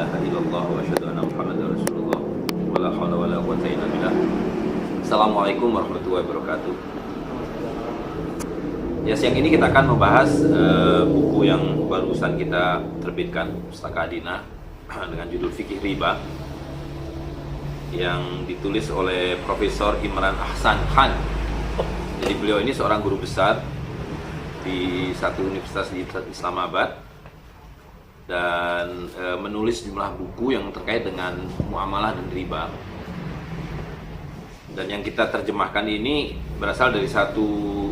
ilaha illallah wa asyhadu anna Muhammadar Rasulullah wa la haula wa la quwwata illa billah. Assalamualaikum warahmatullahi wabarakatuh. Ya, siang ini kita akan membahas buku yang barusan kita terbitkan, Pustaka Adina, dengan judul Fikih Riba, yang ditulis oleh Profesor Imran Ahsan Khan. Jadi beliau ini seorang guru besar di satu universitas di Islamabad dan menulis jumlah buku yang terkait dengan muamalah dan riba. Dan yang kita terjemahkan ini berasal dari satu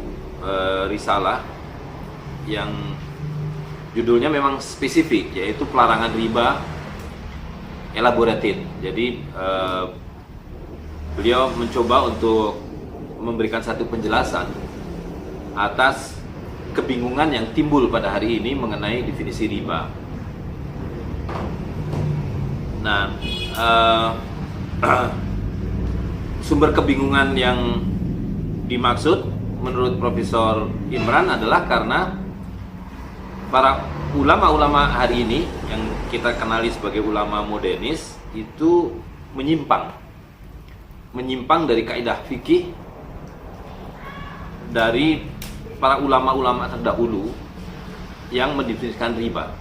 risalah yang judulnya memang spesifik, yaitu Pelarangan Riba Elaborated. Jadi beliau mencoba untuk memberikan satu penjelasan atas kebingungan yang timbul pada hari ini mengenai definisi riba. Nah, sumber kebingungan yang dimaksud menurut Profesor Imran adalah karena para ulama-ulama hari ini yang kita kenali sebagai ulama modernis itu menyimpang dari kaidah fikih dari para ulama-ulama terdahulu yang mendefinisikan riba.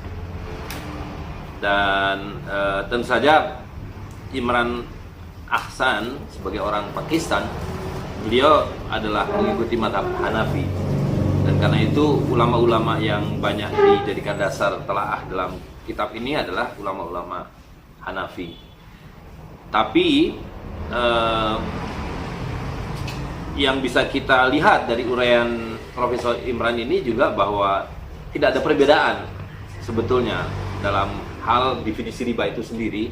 Dan tentu saja Imran Ahsan sebagai orang Pakistan, beliau adalah mengikuti mazhab Hanafi, dan karena itu ulama-ulama yang banyak dijadikan dasar telaah dalam kitab ini adalah ulama-ulama Hanafi. Tapi yang bisa kita lihat dari uraian Profesor Imran ini juga bahwa tidak ada perbedaan sebetulnya dalam hal definisi riba itu sendiri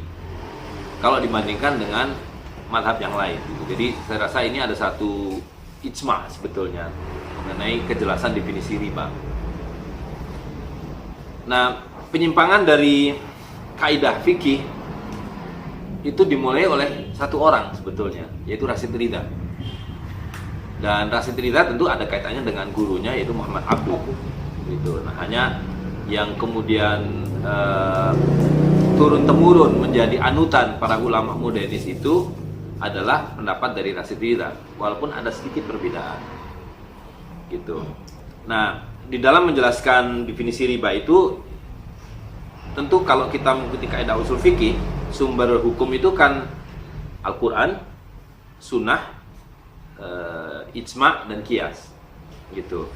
kalau dibandingkan dengan mazhab yang lain. Jadi saya rasa ini ada satu ijma sebetulnya mengenai kejelasan definisi riba. Nah, penyimpangan dari kaidah fikih itu dimulai oleh satu orang sebetulnya, yaitu Rasyid Ridha. Dan Rasyid Ridha tentu ada kaitannya dengan gurunya, yaitu Muhammad Abduh. Gitu. Nah, hanya yang kemudian turun-temurun menjadi anutan para ulama modernis itu adalah pendapat dari Rasyid Ridha, walaupun ada sedikit perbedaan. Gitu. Nah, di dalam menjelaskan definisi riba itu, tentu kalau kita mengikuti kaidah usul fikih, sumber hukum itu kan Al-Quran, Sunnah, ijma dan qiyas, gitu.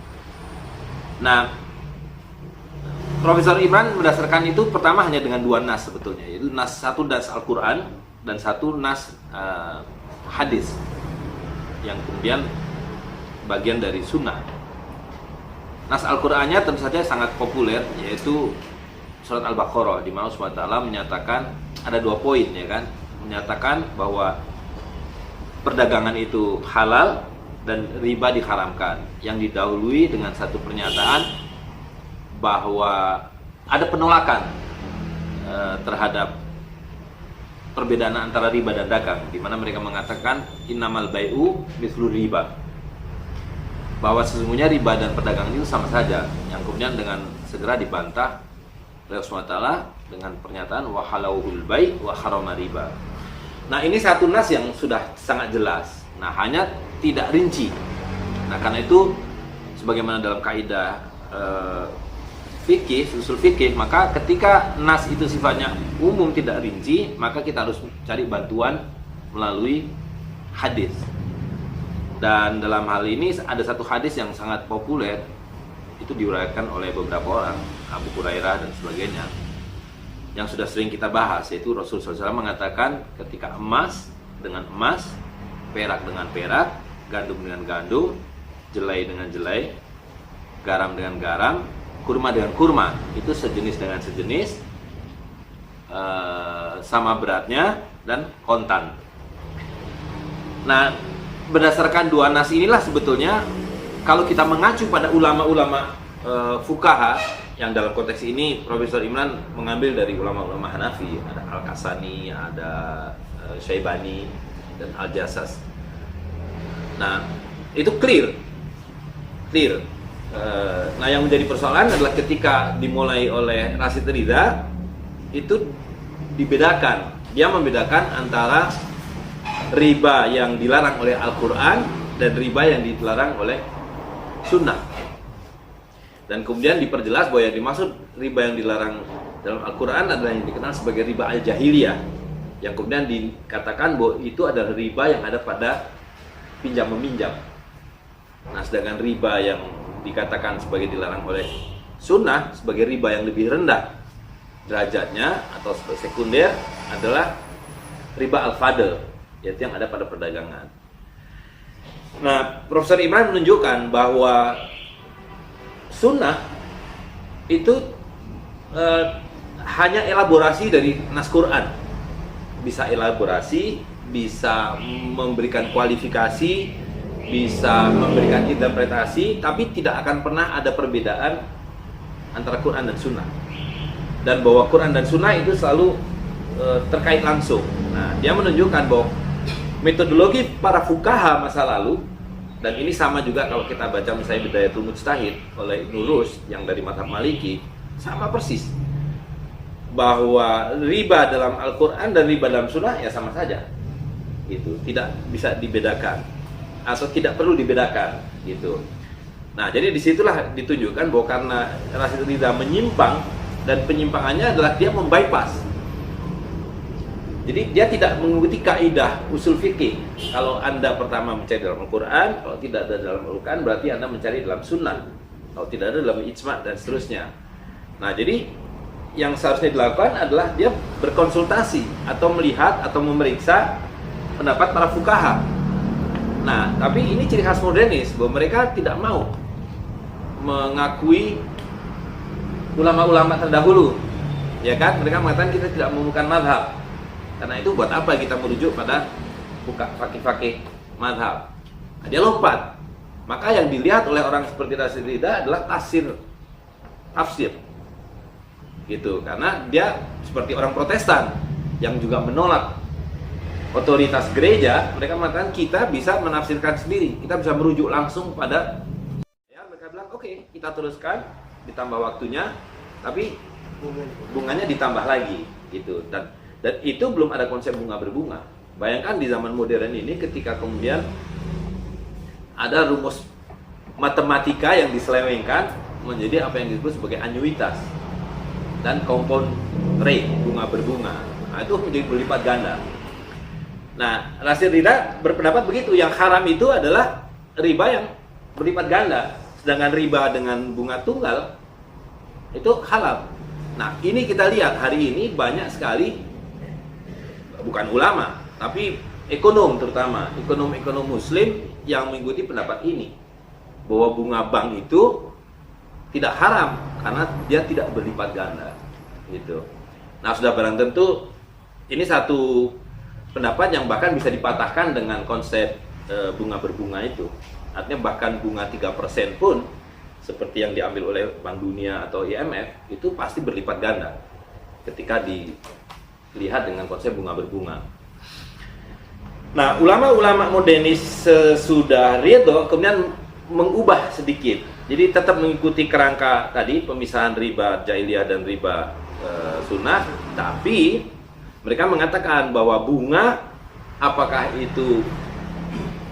Nah, Profesor Imran berdasarkan itu pertama hanya dengan dua nas sebetulnya, yaitu satu nas Al-Quran dan satu nas hadis yang kemudian bagian dari sunnah. Nas Al-Qurannya tentu saja sangat populer, yaitu surat Al-Baqarah, di mana Allah SWT menyatakan ada 2 poin, ya kan, menyatakan bahwa perdagangan itu halal dan riba diharamkan, yang didahului dengan satu pernyataan bahwa ada penolakan terhadap perbedaan antara riba dan dagang, di mana mereka mengatakan innamal bai'u mithlu riba, bahwa sesungguhnya riba dan perdagangan itu sama saja, yang kemudian dengan segera dibantah oleh Allah SWT dengan pernyataan wa halauhul bai' wa harama riba. Nah, ini satu nas yang sudah sangat jelas, nah hanya tidak rinci. Nah, karena itu sebagaimana dalam kaidah fikih, usul fikih, maka ketika nas itu sifatnya umum tidak rinci, maka kita harus cari bantuan melalui hadis. Dan dalam hal ini ada satu hadis yang sangat populer, itu diuraikan oleh beberapa orang, Abu Hurairah dan sebagainya, yang sudah sering kita bahas, yaitu Rasulullah SAW mengatakan ketika emas dengan emas, perak dengan perak, gandum dengan gandum, jelai dengan jelai, garam dengan garam, kurma dengan kurma, itu sejenis dengan sejenis, sama beratnya dan kontan. Nah, berdasarkan dua nas inilah sebetulnya kalau kita mengacu pada ulama-ulama fuqaha, yang dalam konteks ini Profesor Imran mengambil dari ulama-ulama Hanafi, ada Al-Kasani, ada Syaibani dan Al-Jassas. Nah, itu clear. Nah, yang menjadi persoalan adalah ketika dimulai oleh Rasyid Ridha, itu dibedakan. Dia membedakan antara riba yang dilarang oleh Al-Quran dan riba yang dilarang oleh Sunnah. Dan kemudian diperjelas bahwa yang dimaksud riba yang dilarang dalam Al-Quran adalah yang dikenal sebagai riba al-jahiliyah, yang kemudian dikatakan bahwa itu adalah riba yang ada pada pinjam meminjam. Nah, sedangkan riba yang dikatakan sebagai dilarang oleh Sunnah sebagai riba yang lebih rendah derajatnya atau sekunder adalah riba al-fadl, yaitu yang ada pada perdagangan. Nah, Profesor Imran menunjukkan bahwa Sunnah itu hanya elaborasi dari nas Quran. Bisa elaborasi, bisa memberikan kualifikasi, bisa memberikan interpretasi, tapi tidak akan pernah ada perbedaan antara Quran dan Sunnah. Dan bahwa Quran dan Sunnah itu selalu terkait langsung. Nah, dia menunjukkan bahwa metodologi para fuqaha masa lalu, dan ini sama juga kalau kita baca misalnya Bidayatul Mujtahid oleh Ibnu Rushd yang dari mazhab Maliki, sama persis. Bahwa riba dalam Al-Quran dan riba dalam Sunnah ya sama saja. Gitu, tidak bisa dibedakan atau tidak perlu dibedakan gitu. Nah, jadi disitulah ditunjukkan bahwa karena Rasyid Ridha menyimpang, dan penyimpangannya adalah dia membypass. Jadi dia tidak mengikuti kaidah usul fikih. Kalau Anda pertama mencari dalam Al-Quran, kalau tidak ada dalam Al-Quran berarti Anda mencari dalam Sunnah. Kalau tidak ada dalam ijma' dan seterusnya. Nah, jadi yang seharusnya dilakukan adalah dia berkonsultasi atau melihat atau memeriksa pendapat para fuqaha. Nah, tapi ini ciri khas modernis bahwa mereka tidak mau mengakui ulama-ulama terdahulu, ya kan? Mereka mengatakan kita tidak menemukan madhab. Karena itu buat apa kita merujuk pada fakih-fakih madhab? Nah, dia lompat. Maka yang dilihat oleh orang seperti Rasyid Ridha adalah tafsir, gitu. Karena dia seperti orang Protestan yang juga menolak otoritas gereja. Mereka mengatakan kita bisa menafsirkan sendiri, kita bisa merujuk langsung pada. Ya, mereka bilang oke, kita teruskan, ditambah waktunya, tapi bunganya ditambah lagi, gitu. Dan itu belum ada konsep bunga berbunga. Bayangkan di zaman modern ini ketika kemudian ada rumus matematika yang diselewengkan menjadi apa yang disebut sebagai anuitas dan compound rate, bunga berbunga. Nah, itu menjadi berlipat ganda. Nah, Rasyid Ridha berpendapat begitu, yang haram itu adalah riba yang berlipat ganda, sedangkan riba dengan bunga tunggal itu halal. Nah, ini kita lihat hari ini banyak sekali, bukan ulama, tapi ekonom, terutama ekonom muslim yang mengikuti pendapat ini, bahwa bunga bank itu tidak haram karena dia tidak berlipat ganda, gitu. Nah, sudah barang tentu ini satu pendapat yang bahkan bisa dipatahkan dengan konsep bunga berbunga itu. Artinya bahkan bunga 3% pun seperti yang diambil oleh Bank Dunia atau IMF itu pasti berlipat ganda ketika dilihat dengan konsep bunga berbunga. Nah, ulama-ulama modernis sesudah Ridho kemudian mengubah sedikit. Jadi tetap mengikuti kerangka tadi pemisahan riba jahiliyah dan riba sunnah, tapi mereka mengatakan bahwa bunga apakah itu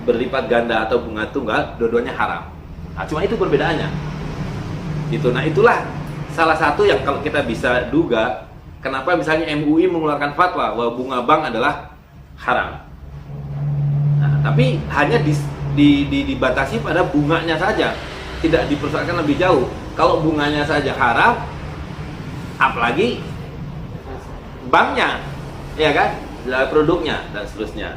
berlipat ganda atau bunga tunggal, dua-duanya haram. Nah, cuma itu perbedaannya. Gitu. Nah, itulah salah satu yang kalau kita bisa duga kenapa misalnya MUI mengeluarkan fatwa bahwa bunga bank adalah haram. Nah, tapi hanya dibatasi pada bunganya saja, tidak dipersoalkan lebih jauh. Kalau bunganya saja haram, apalagi banknya, ya kan, produknya dan seterusnya.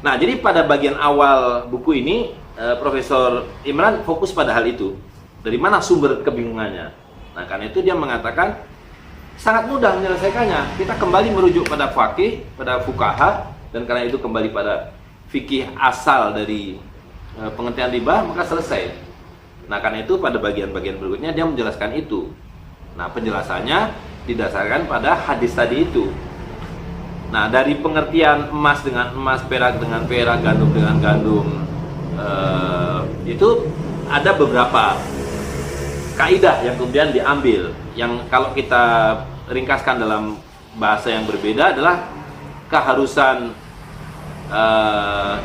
Nah, jadi pada bagian awal buku ini Profesor Imran fokus pada hal itu. Dari mana sumber kebingungannya? Nah, karena itu dia mengatakan sangat mudah menyelesaikannya. Kita kembali merujuk pada fakih, pada fuqaha, dan karena itu kembali pada fikih asal dari pengertian riba, maka selesai. Nah, karena itu pada bagian-bagian berikutnya dia menjelaskan itu. Nah, penjelasannya didasarkan pada hadis tadi itu. Nah, dari pengertian emas dengan emas, perak dengan perak, gandum dengan gandum, itu ada beberapa kaidah yang kemudian diambil, yang kalau kita ringkaskan dalam bahasa yang berbeda adalah keharusan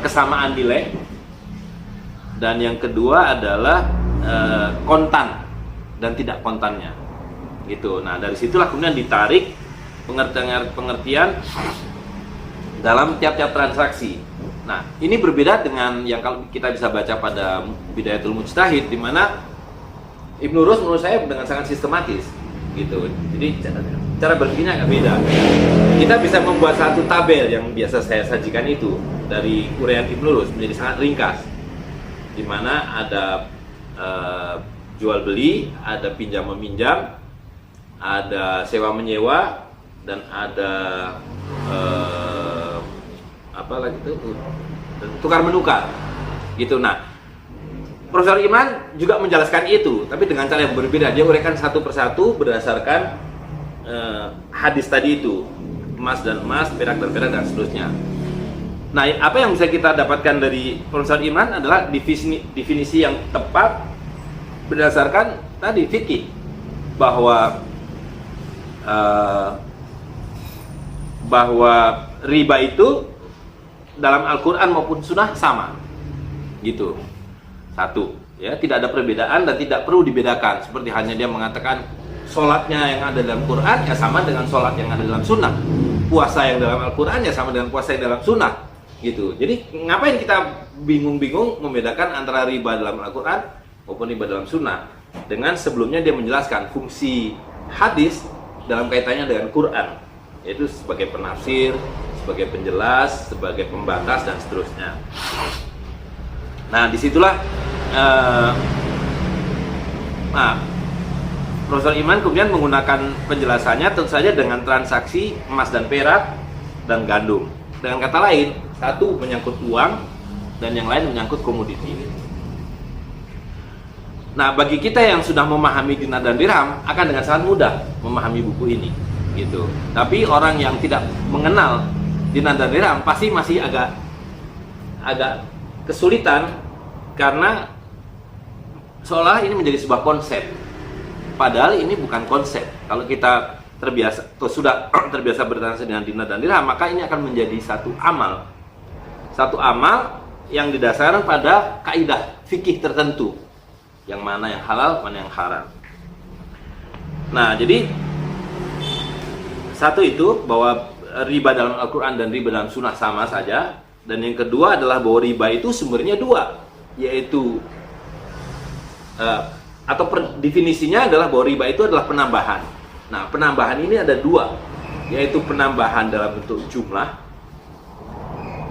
kesamaan nilai, dan yang kedua adalah kontan dan tidak kontannya gitu. Nah, dari situlah kemudian ditarik pengertian dalam tiap-tiap transaksi. Nah, ini berbeda dengan yang kalau kita bisa baca pada Bidayatul Mujtahid, di mana Ibnu Rus menurut saya dengan sangat sistematis gitu. Jadi cara berpikirnya agak beda. Kita bisa membuat satu tabel yang biasa saya sajikan itu dari uraian Ibnu Rus menjadi sangat ringkas, di mana ada jual beli, ada pinjam meminjam, ada sewa menyewa, dan ada apa lagi itu, tukar menukar gitu. Nah, Profesor Imran juga menjelaskan itu, tapi dengan cara yang berbeda. Dia uraikan satu persatu berdasarkan hadis tadi itu, emas dan emas, perak dan perak, dan seterusnya. Nah, apa yang bisa kita dapatkan dari Profesor Imran adalah definisi yang tepat berdasarkan tadi fikih, bahwa riba itu dalam Al-Quran maupun Sunnah sama gitu. Satu, ya, tidak ada perbedaan dan tidak perlu dibedakan. Seperti hanya dia mengatakan sholatnya yang ada dalam Quran ya sama dengan sholat yang ada dalam Sunnah, puasa yang dalam Al-Quran ya sama dengan puasa yang dalam Sunnah gitu. Jadi ngapain kita bingung-bingung membedakan antara riba dalam Al-Quran maupun riba dalam Sunnah, dengan sebelumnya dia menjelaskan fungsi hadis dalam kaitannya dengan Quran, yaitu sebagai penafsir, sebagai penjelas, sebagai pembatas, dan seterusnya. Nah, disitulah Profesor Iman kemudian menggunakan penjelasannya tentu saja dengan transaksi emas dan perak dan gandum. Dengan kata lain, satu menyangkut uang dan yang lain menyangkut komoditi. Nah, bagi kita yang sudah memahami dinar dan dirham akan dengan sangat mudah memahami buku ini gitu. Tapi orang yang tidak mengenal dinar dan dirham pasti masih agak kesulitan, karena seolah ini menjadi sebuah konsep, padahal ini bukan konsep. Kalau kita terbiasa atau sudah terbiasa bertransaksi dengan dinar dan dirham, maka ini akan menjadi satu amal yang didasarkan pada kaidah fikih tertentu, yang mana yang halal, mana yang haram. Nah, jadi satu itu bahwa riba dalam Al-Quran dan riba dalam Sunnah sama saja. Dan yang kedua adalah bahwa riba itu sumbernya dua, yaitu definisinya adalah bahwa riba itu adalah penambahan. Nah, penambahan ini ada dua, yaitu penambahan dalam bentuk jumlah,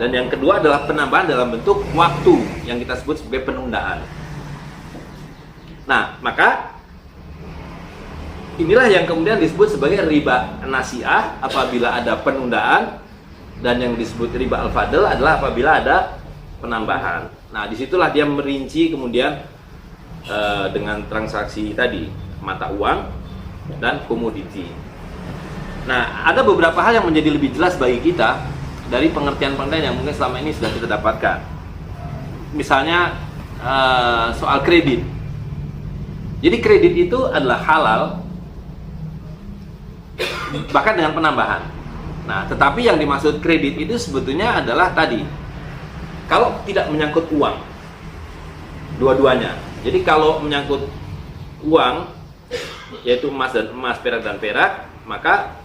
dan yang kedua adalah penambahan dalam bentuk waktu, yang kita sebut sebagai penundaan. Nah, maka inilah yang kemudian disebut sebagai riba nasi'ah apabila ada penundaan, dan yang disebut riba al-fadl adalah apabila ada penambahan. Nah, disitulah dia merinci kemudian dengan transaksi tadi, mata uang dan komoditi. Nah, ada beberapa hal yang menjadi lebih jelas bagi kita dari pengertian-pengertian yang mungkin selama ini sudah kita dapatkan. Misalnya soal kredit. Jadi kredit itu adalah halal bahkan dengan penambahan. Nah, tetapi yang dimaksud kredit itu sebetulnya adalah tadi, kalau tidak menyangkut uang, dua-duanya. Jadi kalau menyangkut uang, yaitu emas dan emas, perak dan perak, maka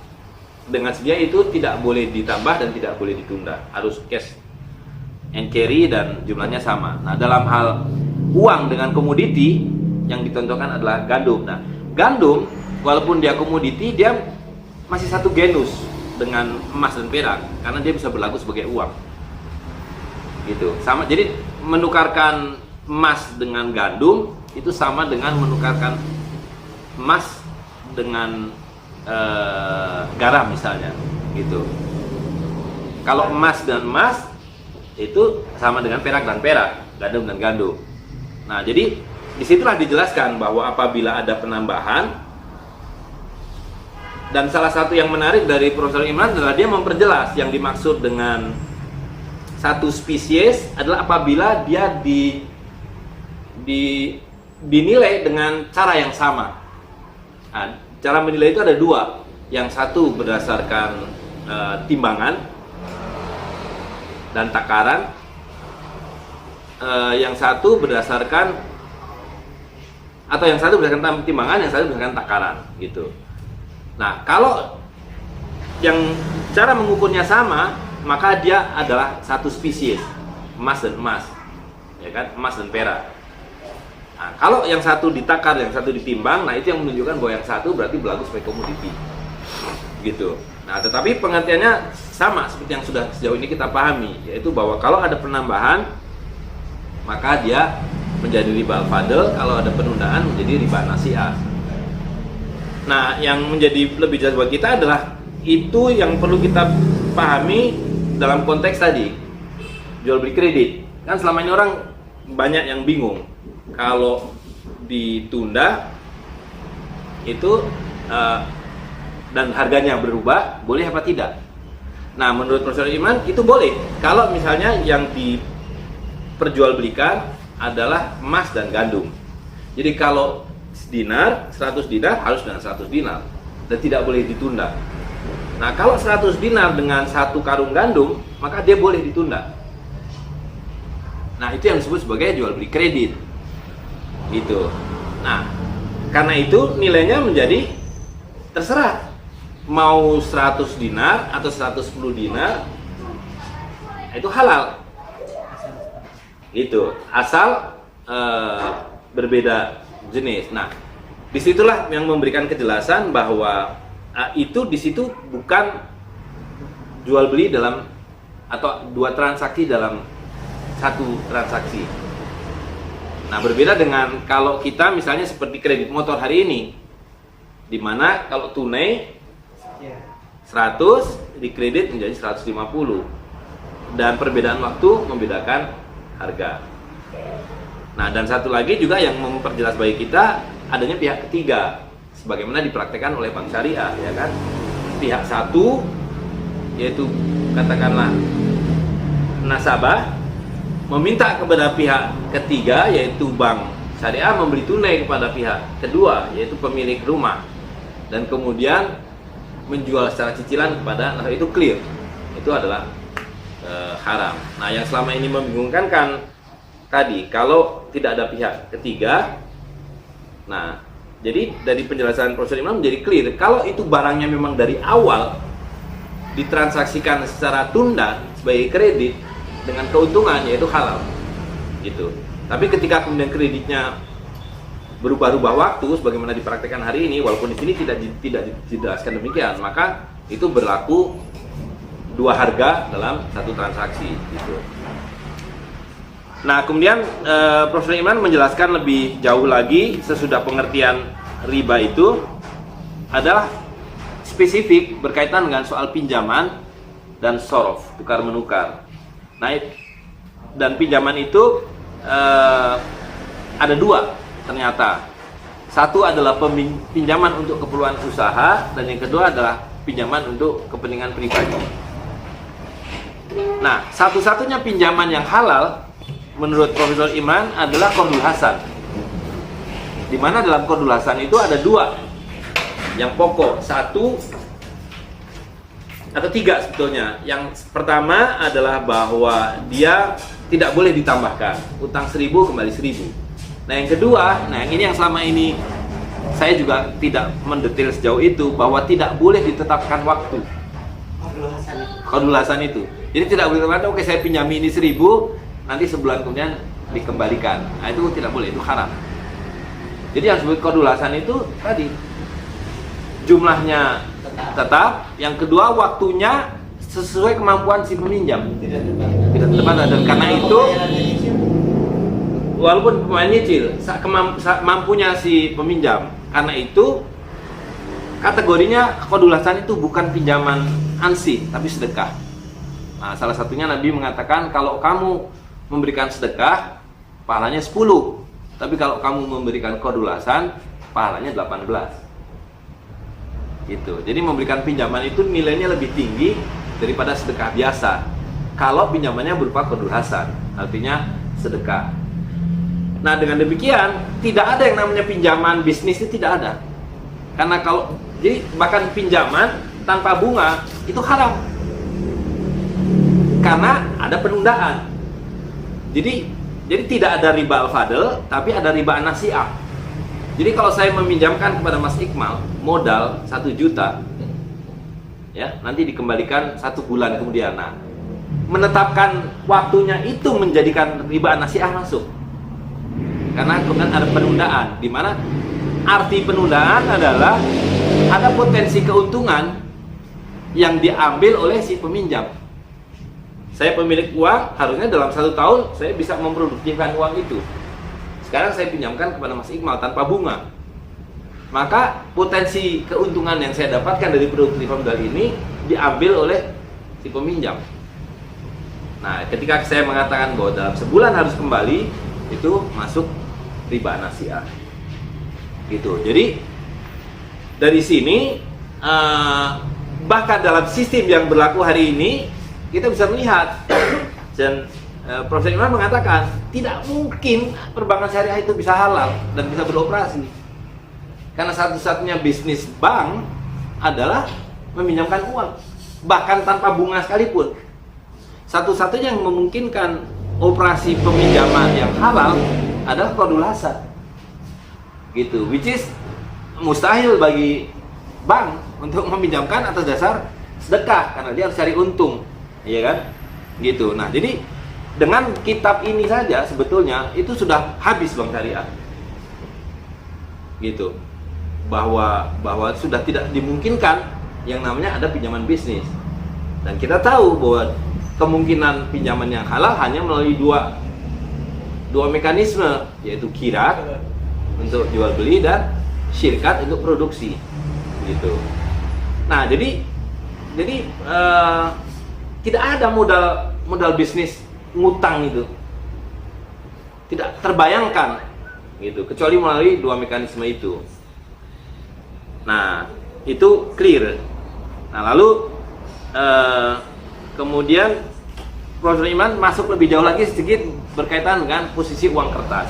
dengan sedia itu tidak boleh ditambah dan tidak boleh ditunda, harus cash and carry dan jumlahnya sama. Nah, dalam hal uang dengan komoditi, yang ditentukan adalah gandum. Nah, gandum walaupun dia komoditi, dia masih satu genus dengan emas dan perak, karena dia bisa berlaku sebagai uang gitu. Sama, jadi menukarkan emas dengan gandum itu sama dengan menukarkan emas dengan garam misalnya gitu. Kalau emas dan emas itu sama dengan perak dan perak, gandum dan gandum. Nah, jadi disitulah dijelaskan bahwa apabila ada penambahan, dan salah satu yang menarik dari Profesor Imran adalah dia memperjelas yang dimaksud dengan satu spesies adalah apabila dia dinilai dengan cara yang sama. Nah, cara menilai itu ada dua, yang satu berdasarkan timbangan dan takaran, yang satu berdasarkan timbangan, yang satu berdasarkan takaran gitu. Nah, kalau yang cara mengukurnya sama, maka dia adalah satu spesies, emas dan emas, ya kan, emas dan perak. Nah, kalau yang satu ditakar, yang satu ditimbang, nah itu yang menunjukkan bahwa yang satu berarti berlaku sebagai komoditi, gitu. Nah, tetapi pengertiannya sama seperti yang sudah sejauh ini kita pahami, yaitu bahwa kalau ada penambahan, maka dia menjadi riba al-fadl, kalau ada penundaan menjadi riba nasi'ah. Nah, yang menjadi lebih jelas buat kita adalah itu yang perlu kita pahami dalam konteks tadi, jual beli kredit. Kan selama ini orang banyak yang bingung kalau ditunda itu dan harganya berubah, boleh apa tidak? Nah, menurut Profesor Iman itu boleh kalau misalnya yang diperjualbelikan adalah emas dan gandum. Jadi kalau dinar, 100 dinar harus dengan 100 dinar dan tidak boleh ditunda. Nah, kalau 100 dinar dengan satu karung gandum, maka dia boleh ditunda. Nah, itu yang disebut sebagai jual beli kredit. Gitu. Nah, karena itu nilainya menjadi terserah mau 100 dinar atau 110 dinar itu halal. Itu asal berbeda jenis. Nah, disitulah yang memberikan kejelasan bahwa itu di situ bukan jual beli dalam atau dua transaksi dalam satu transaksi. Nah, berbeda dengan kalau kita misalnya seperti kredit motor hari ini, di mana kalau tunai 100 dikredit menjadi 150 dan perbedaan waktu membedakan harga. Nah, dan satu lagi juga yang memperjelas bagi kita adanya pihak ketiga sebagaimana dipraktekkan oleh Bank Syariah, ya kan? Pihak satu yaitu katakanlah nasabah meminta kepada pihak ketiga yaitu Bank Syariah memberi tunai kepada pihak kedua yaitu pemilik rumah dan kemudian menjual secara cicilan kepada, nah itu clear, itu adalah haram. Nah, yang selama ini membingungkan kan tadi kalau tidak ada pihak ketiga. Nah, jadi dari penjelasan Profesor Imam menjadi clear kalau itu barangnya memang dari awal ditransaksikan secara tunda sebagai kredit dengan keuntungan, yaitu halal gitu. Tapi ketika kemudian kreditnya berubah-ubah waktu sebagaimana dipraktikkan hari ini, walaupun di sini tidak dijelaskan demikian, maka itu berlaku dua harga dalam satu transaksi gitu. Nah, kemudian Profesor Iman menjelaskan lebih jauh lagi sesudah pengertian riba itu adalah spesifik berkaitan dengan soal pinjaman dan sorof, tukar menukar. Nah, dan pinjaman itu ada dua ternyata. Satu adalah pinjaman untuk keperluan usaha dan yang kedua adalah pinjaman untuk kepentingan pribadi. Nah, satu-satunya pinjaman yang halal menurut Profesor Imran adalah qardul hasan. Di mana dalam qardul hasan itu ada dua yang pokok, satu atau tiga sebetulnya. Yang pertama adalah bahwa dia tidak boleh ditambahkan, utang 1.000 kembali 1.000. Nah, yang kedua, nah yang ini yang selama ini saya juga tidak mendetail sejauh itu, bahwa tidak boleh ditetapkan waktu qardul hasan itu. Jadi tidak boleh dikatakan, oke saya pinjami ini 1.000, nanti sebulan kemudian dikembalikan. Nah, itu tidak boleh, itu haram. Jadi yang disebut qardul hasan itu tadi jumlahnya tetap, yang kedua waktunya sesuai kemampuan si peminjam. Tidak tepat, dan karena itu walaupun pemain nyicil mampunya si peminjam, karena itu kategorinya qardul hasan itu bukan pinjaman ansih tapi sedekah. Nah, salah satunya Nabi mengatakan kalau kamu memberikan sedekah pahalanya 10, tapi kalau kamu memberikan qardul hasan pahalanya 18. Gitu. Jadi memberikan pinjaman itu nilainya lebih tinggi daripada sedekah biasa kalau pinjamannya berupa qardul hasan, artinya sedekah. Nah, dengan demikian tidak ada yang namanya pinjaman bisnis, itu tidak ada. Karena kalau Jadi bahkan pinjaman tanpa bunga itu haram. Karena ada penundaan. Jadi tidak ada riba al-fadl, tapi ada riba an-nasi'ah. Jadi kalau saya meminjamkan kepada Mas Iqmal modal 1 juta, ya, nanti dikembalikan 1 bulan kemudian. Nah, menetapkan waktunya itu menjadikan riba an-nasi'ah masuk. Karena kemudian ada penundaan, di mana arti penundaan adalah ada potensi keuntungan yang diambil oleh si peminjam. Saya pemilik uang, harusnya dalam 1 tahun saya bisa memproduktifkan uang itu. Sekarang saya pinjamkan kepada Mas Iqmal tanpa bunga. Maka potensi keuntungan yang saya dapatkan dari produktifan modal ini diambil oleh si peminjam. Nah, ketika saya mengatakan bahwa dalam sebulan harus kembali, itu masuk riba nasi'ah. Gitu. Jadi dari sini bahkan dalam sistem yang berlaku hari ini kita bisa melihat dan Profesor Imran mengatakan tidak mungkin perbankan syariah itu bisa halal dan bisa beroperasi karena satu-satunya bisnis bank adalah meminjamkan uang, bahkan tanpa bunga sekalipun. Satu-satunya yang memungkinkan operasi peminjaman yang halal adalah qardul hasan, gitu, which is mustahil bagi bank untuk meminjamkan atas dasar sedekah karena dia harus cari untung. Iya kan? Gitu. Nah, jadi dengan kitab ini saja sebetulnya itu sudah habis bank syariah. Gitu. Bahwa sudah tidak dimungkinkan yang namanya ada pinjaman bisnis. Dan kita tahu bahwa kemungkinan pinjaman yang halal hanya melalui dua mekanisme, yaitu kirat untuk jual beli dan syirkat untuk produksi. Gitu. Nah, jadi tidak ada modal bisnis ngutang itu, tidak terbayangkan gitu, kecuali melalui 2 mekanisme itu. Nah, itu clear. Nah, lalu kemudian Profesor Iman masuk lebih jauh lagi sedikit berkaitan dengan posisi uang kertas.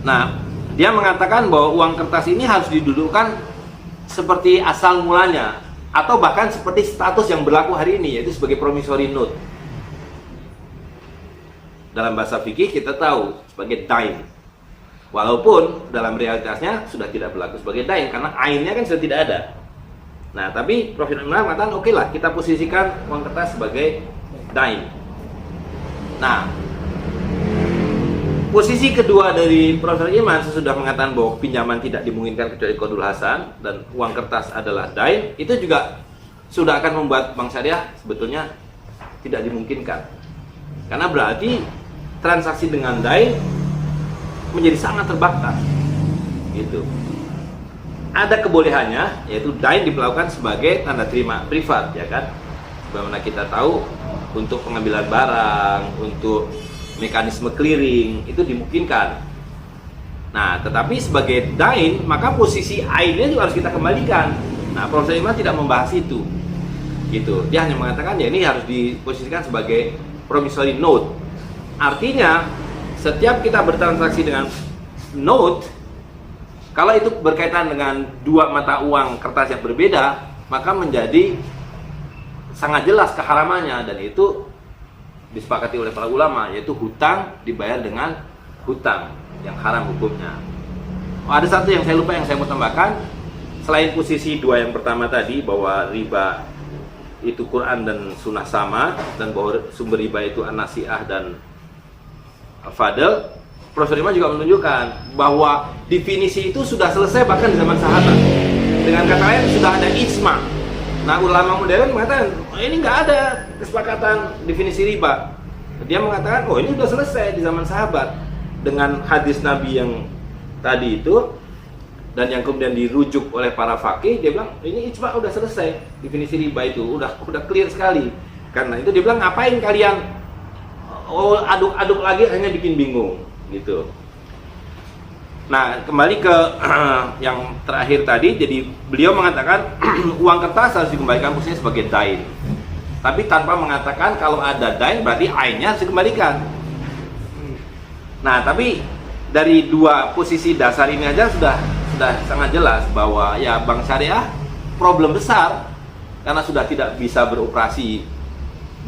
Nah, dia mengatakan bahwa uang kertas ini harus didudukkan seperti asal mulanya, atau bahkan seperti status yang berlaku hari ini, yaitu sebagai promissory note. Dalam bahasa fikih kita tahu sebagai dain, walaupun dalam realitasnya sudah tidak berlaku sebagai dain karena ainnya kan sudah tidak ada. Nah, tapi Prof. Imran mengatakan oke lah, kita posisikan uang kertas sebagai dain. Nah, posisi kedua dari Profesor Iman sesudah mengatakan bahwa pinjaman tidak dimungkinkan kecuali qardul hasan dan uang kertas adalah dain, itu juga sudah akan membuat bank syariah sebetulnya tidak dimungkinkan. Karena berarti transaksi dengan dain menjadi sangat terbatas. Gitu. Ada kebolehannya, yaitu dain diperlakukan sebagai tanda terima privat, ya kan? Bagaimana kita tahu untuk pengambilan barang, untuk mekanisme clearing itu dimungkinkan. Nah, tetapi sebagai dain maka posisi ainnya juga harus kita kembalikan. Nah, Profesor Iman tidak membahas itu. Gitu. Dia hanya mengatakan ya ini harus diposisikan sebagai promissory note. Artinya setiap kita bertransaksi dengan note, kalau itu berkaitan dengan 2 mata uang kertas yang berbeda, maka menjadi sangat jelas keharamannya, dan itu disepakati oleh para ulama, yaitu hutang dibayar dengan hutang yang haram hukumnya. Ada satu yang saya lupa, yang saya mau tambahkan. Selain posisi 2 yang pertama tadi, bahwa riba itu Quran dan Sunnah sama, dan bahwa sumber riba itu an-nasi'ah dan fadl, Profesor Iman juga menunjukkan bahwa definisi itu sudah selesai bahkan di zaman sahabat. Dengan kata lain, sudah ada ijma. Nah, ulama modern mengatakan ini nggak ada kesepakatan definisi riba. Dia mengatakan ini sudah selesai di zaman sahabat dengan hadis Nabi yang tadi itu, dan yang kemudian dirujuk oleh para fakih. Dia bilang ini ijma, udah selesai definisi riba itu, udah clear sekali. Karena itu dia bilang ngapain kalian aduk-aduk lagi, hanya bikin bingung gitu. Nah, kembali ke yang terakhir tadi. Jadi beliau mengatakan uang kertas harus dikembalikan posisinya sebagai dain, tapi tanpa mengatakan kalau ada dain berarti ainnya harus dikembalikan. Nah, tapi dari 2 posisi dasar ini aja sudah sudah sangat jelas bahwa ya bank syariah problem besar karena sudah tidak bisa beroperasi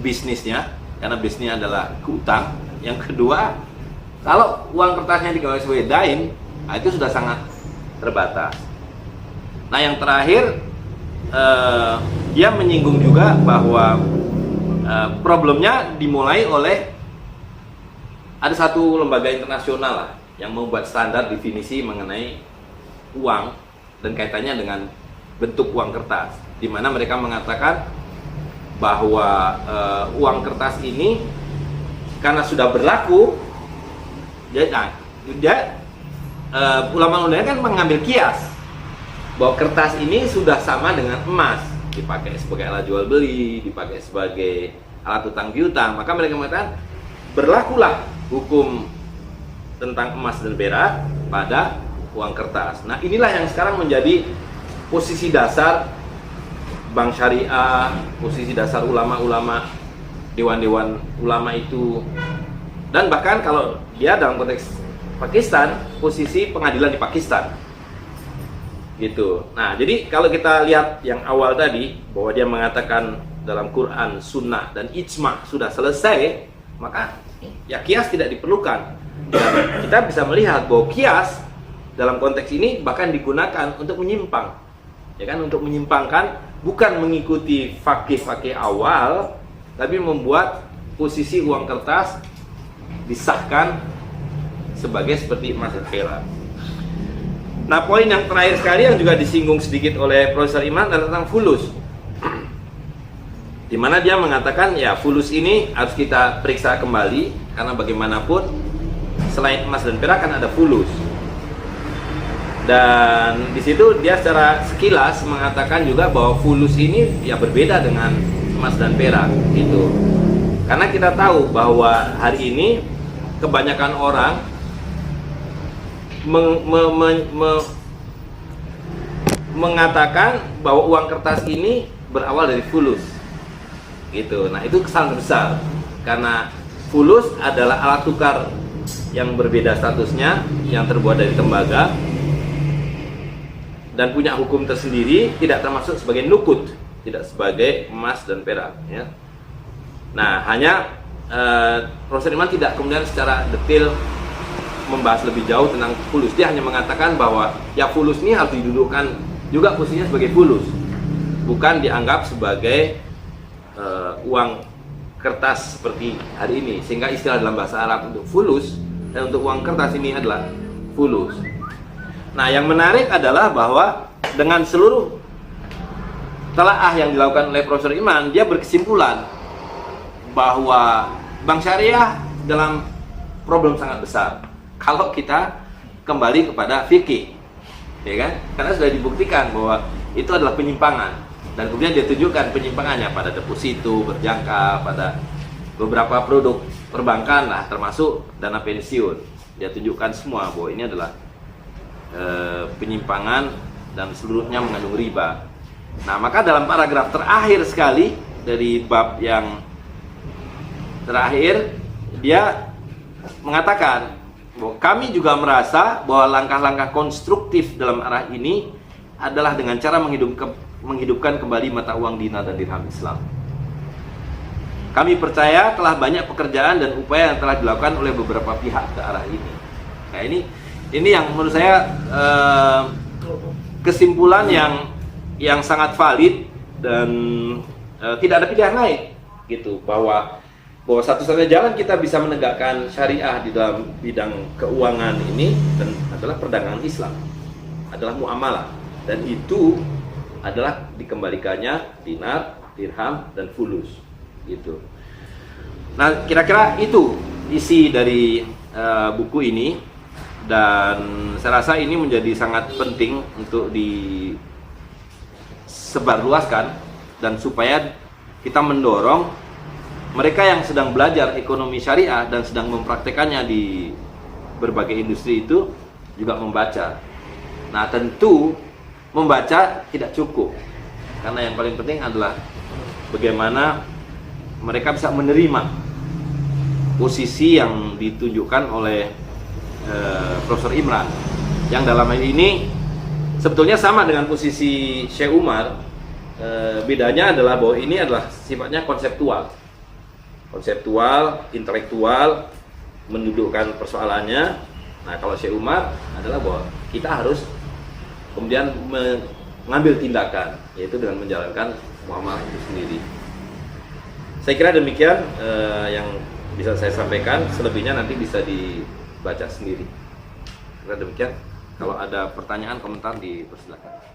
bisnisnya, karena bisnisnya adalah utang. Yang kedua, kalau uang kertasnya dikelola sebagai dain, itu sudah sangat terbatas. Nah, yang terakhir, dia menyinggung juga bahwa problemnya dimulai oleh ada satu lembaga internasional lah yang membuat standar definisi mengenai uang dan kaitannya dengan bentuk uang kertas, di mana mereka mengatakan bahwa uang kertas ini karena sudah berlaku, ulama-ulama kan mengambil kias bahwa kertas ini sudah sama dengan emas, dipakai sebagai alat jual beli, dipakai sebagai alat utang piutang, maka mereka mengatakan berlakulah hukum tentang emas dan perak pada uang kertas. Nah, inilah yang sekarang menjadi posisi dasar bank syariah, posisi dasar ulama-ulama, dewan-dewan ulama itu, dan bahkan kalau dia dalam konteks Pakistan, posisi pengadilan di Pakistan gitu. Nah, jadi kalau kita lihat yang awal tadi bahwa dia mengatakan dalam Quran, Sunnah dan Ijma sudah selesai, maka ya kias tidak diperlukan. Dan kita bisa melihat bahwa kias dalam konteks ini bahkan digunakan untuk menyimpang, ya kan, untuk menyimpangkan, bukan mengikuti fakih-fakih awal, tapi membuat posisi uang kertas disahkan sebagai seperti emas dan perak. Nah, poin yang terakhir sekali yang juga disinggung sedikit oleh Profesor Iman adalah tentang fulus, di mana dia mengatakan ya fulus ini harus kita periksa kembali karena bagaimanapun selain emas dan perak kan ada fulus. Dan di situ dia secara sekilas mengatakan juga bahwa fulus ini ya berbeda dengan emas dan perak gitu. Karena kita tahu bahwa hari ini kebanyakan orang mengatakan bahwa uang kertas ini berawal dari fulus gitu. Nah, itu kesalahan besar karena fulus adalah alat tukar yang berbeda statusnya, yang terbuat dari tembaga dan punya hukum tersendiri, tidak termasuk sebagai nukut, tidak sebagai emas dan perak ya. Nah, hanya Profesor Iman tidak kemudian secara detail membahas lebih jauh tentang fulus. Dia hanya mengatakan bahwa ya fulus ini harus didudukkan juga posisinya sebagai fulus, bukan dianggap sebagai uang kertas seperti hari ini, sehingga istilah dalam bahasa Arab untuk fulus dan untuk uang kertas ini adalah fulus. Nah, yang menarik adalah bahwa dengan seluruh telaah yang dilakukan oleh Profesor Iman, dia berkesimpulan bahwa bank syariah dalam problem sangat besar kalau kita kembali kepada fikih, ya kan? Karena sudah dibuktikan bahwa itu adalah penyimpangan, dan kemudian dia tunjukkan penyimpangannya pada deposito berjangka, pada beberapa produk perbankan lah, termasuk dana pensiun. Dia tunjukkan semua bahwa ini adalah penyimpangan dan seluruhnya mengandung riba. Nah, maka dalam paragraf terakhir sekali dari bab yang terakhir, dia mengatakan bahwa kami juga merasa bahwa langkah-langkah konstruktif dalam arah ini adalah dengan cara menghidupkan kembali mata uang dinar dan dirham Islam. Kami percaya telah banyak pekerjaan dan upaya yang telah dilakukan oleh beberapa pihak ke arah ini. Nah, ini yang menurut saya kesimpulan yang sangat valid dan tidak ada pilihan lain gitu, bahwa satu-satunya jalan kita bisa menegakkan syariah di dalam bidang keuangan ini dan adalah perdagangan Islam, adalah muamalah, dan itu adalah dikembalikannya dinar, dirham, dan fulus gitu. Nah, kira-kira itu isi dari buku ini, dan saya rasa ini menjadi sangat penting untuk disebarluaskan dan supaya kita mendorong mereka yang sedang belajar ekonomi syariah dan sedang mempraktekannya di berbagai industri itu juga membaca. Nah, tentu membaca tidak cukup, karena yang paling penting adalah bagaimana mereka bisa menerima posisi yang ditunjukkan oleh Profesor Imran, yang dalam hal ini Sebetulnya sama dengan posisi Syekh Umar. Bedanya adalah bahwa ini adalah sifatnya konseptual, intelektual, mendudukkan persoalannya. Nah, kalau Syekh Umar adalah bahwa kita harus kemudian mengambil tindakan, yaitu dengan menjalankan muamalah itu sendiri. Saya kira demikian yang bisa saya sampaikan. Selebihnya nanti bisa dibaca sendiri. Kira demikian. Kalau ada pertanyaan, komentar, dipersilakan.